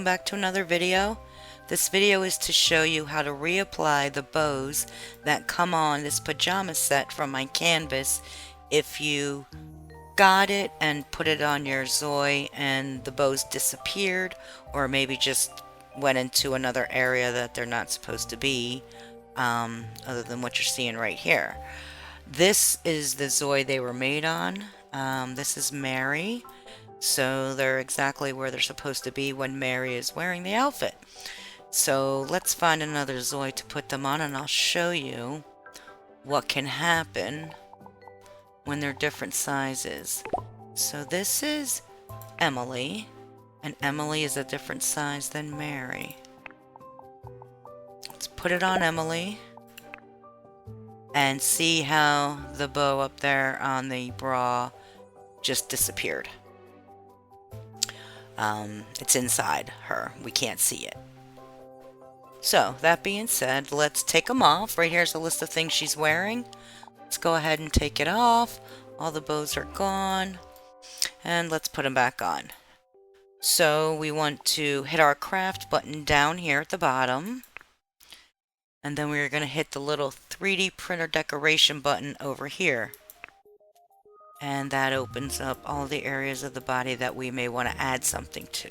welcome back to another video. This video is to show you how to reapply the bows that come on this pajama set from my canvas if you got it and put it on your InZOI and the bows disappeared, or maybe just went into another area that they're not supposed to be, other than what you're seeing right here. This is the InZOI they were made on. This is Mary. So they're exactly where they're supposed to be when Mary is wearing the outfit. So let's find another InZOI to put them on, and I'll show you what can happen when they're different sizes. So this is Emily, and Emily is a different size than Mary. Let's put it on Emily and see how the bow up there on the bra just disappeared. It's inside her. We can't see it. So, that being said, let's take them off. Right here's a list of things she's wearing. Let's go ahead and take it off. All the bows are gone. And let's put them back on. So, we want to hit our craft button down here at the bottom. And then we're going to hit the little 3D printer decoration button over here. And that opens up all the areas of the body that we may want to add something to.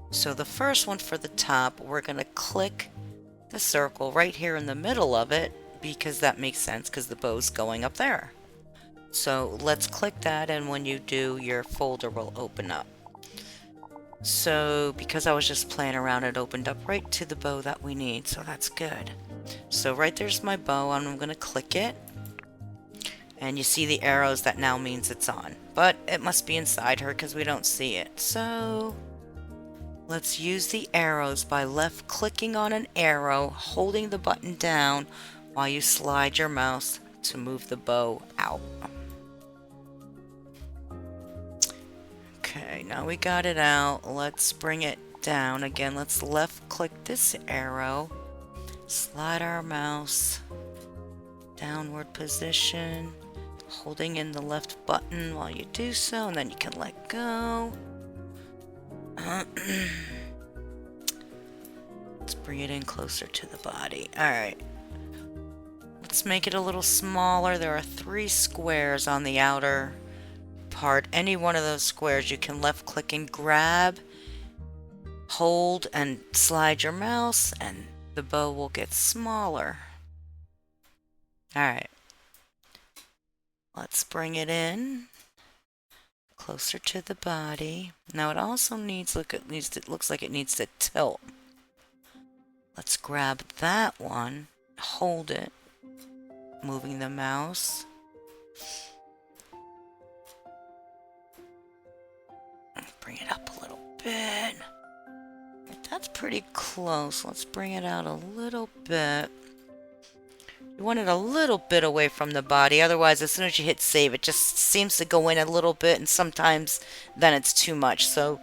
So the first one for the top, we're going to click the circle right here in the middle of it, because that makes sense because the bow's going up there. So let's click that, and when you do, your folder will open up. So because I was just playing around, it opened up right to the bow that we need, so that's good. So right there's my bow, and I'm going to click it. And you see the arrows, that now means it's on. But it must be inside her because we don't see it. So let's use the arrows by left clicking on an arrow, holding the button down while you slide your mouse to move the bow out. Okay, now we got it out. Let's bring it down again. Let's left click this arrow, slide our mouse, downward position, holding in the left button while you do so, and then you can let go. Let's bring it in closer to the body. Alright. Let's make it a little smaller. There are 3 squares on the outer part. Any one of those squares you can left click and grab, hold, and slide your mouse, and the bow will get smaller. Alright. Let's bring it in closer to the body. Now it also looks like it needs to tilt. Let's grab that one, hold it, moving the mouse. Bring it up a little bit. That's pretty close. Let's bring it out a little bit. You want it a little bit away from the body, otherwise as soon as you hit save it just seems to go in a little bit, and sometimes then it's too much. So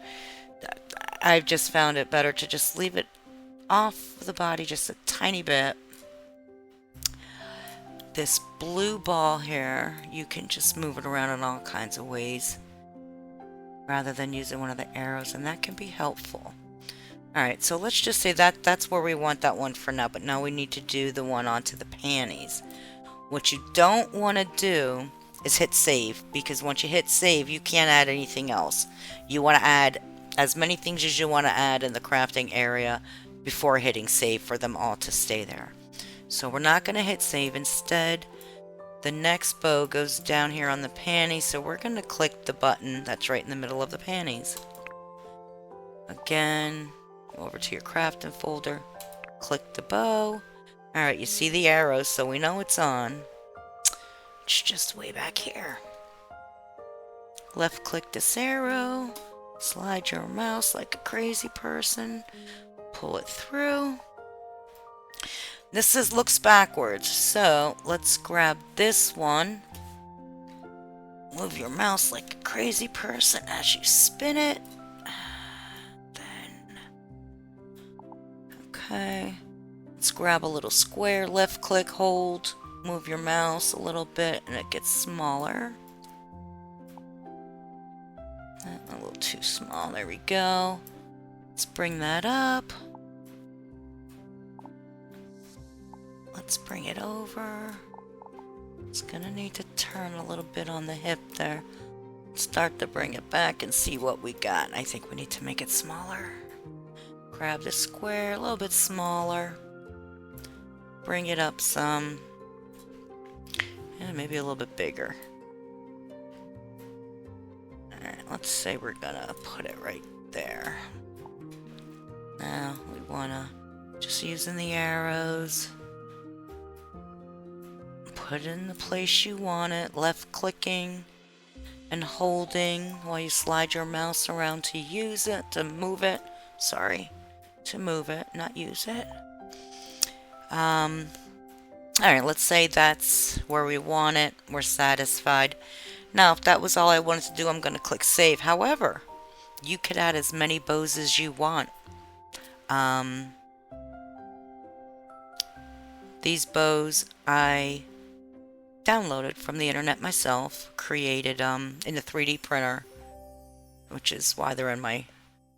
I've just found it better to just leave it off the body just a tiny bit. This blue ball here, you can just move it around in all kinds of ways rather than using one of the arrows, and that can be helpful. Alright, so let's just say that's where we want that one for now, but now we need to do the one onto the panties. What you don't want to do is hit save, because once you hit save, you can't add anything else. You want to add as many things as you want to add in the crafting area before hitting save for them all to stay there. So we're not going to hit save. Instead, the next bow goes down here on the panties, so we're going to click the button that's right in the middle of the panties. Again, over to your crafting folder, click the bow. Alright, you see the arrows, so we know it's on. It's just way back here. Left click this arrow, slide your mouse like a crazy person, pull it through. This looks backwards, so let's grab this one. Move your mouse like a crazy person as you spin it. Okay, let's grab a little square, left click, hold, move your mouse a little bit, and it gets smaller. A little too small, there we go. Let's bring that up. Let's bring it over. It's gonna need to turn a little bit on the hip there. Start to bring it back and see what we got. I think we need to make it smaller. Grab the square a little bit smaller. Bring it up some. And maybe a little bit bigger. Alright, let's say we're gonna put it right there. Now we wanna just using the arrows. Put it in the place you want it. Left clicking and holding while you slide your mouse around to use it, to move it. Sorry, to move it, not use it. Alright, let's say that's where we want it. We're satisfied. Now, if that was all I wanted to do, I'm going to click save. However, you could add as many bows as you want. These bows I downloaded from the internet myself, created in the 3D printer, which is why they're in my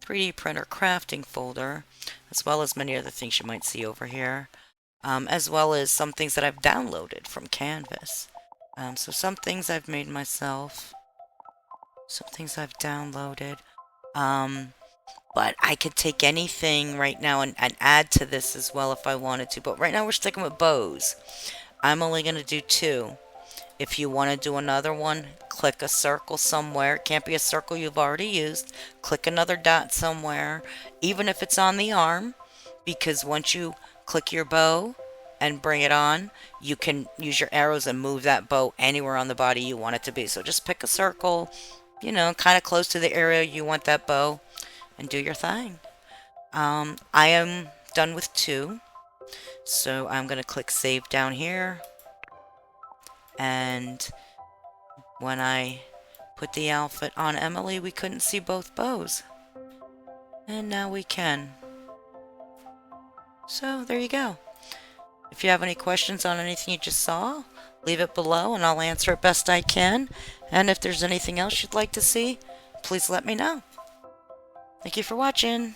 3D printer crafting folder, as well as many other things you might see over here, as well as some things that I've downloaded from Canvas. So some things I've made myself, some things I've downloaded, but I could take anything right now and add to this as well if I wanted to. But right now we're sticking with bows. I'm only going to do 2. If you want to do another one, click a circle somewhere. It can't be a circle you've already used. Click another dot somewhere, even if it's on the arm, because once you click your bow and bring it on, you can use your arrows and move that bow anywhere on the body you want it to be. So just pick a circle, you know, kind of close to the area you want that bow, and do your thing. I am done with 2. So I'm going to click save down here. And when I put the outfit on Emily, we couldn't see both bows. And now we can. So there you go. If you have any questions on anything you just saw, leave it below and I'll answer it best I can. And if there's anything else you'd like to see, please let me know. Thank you for watching.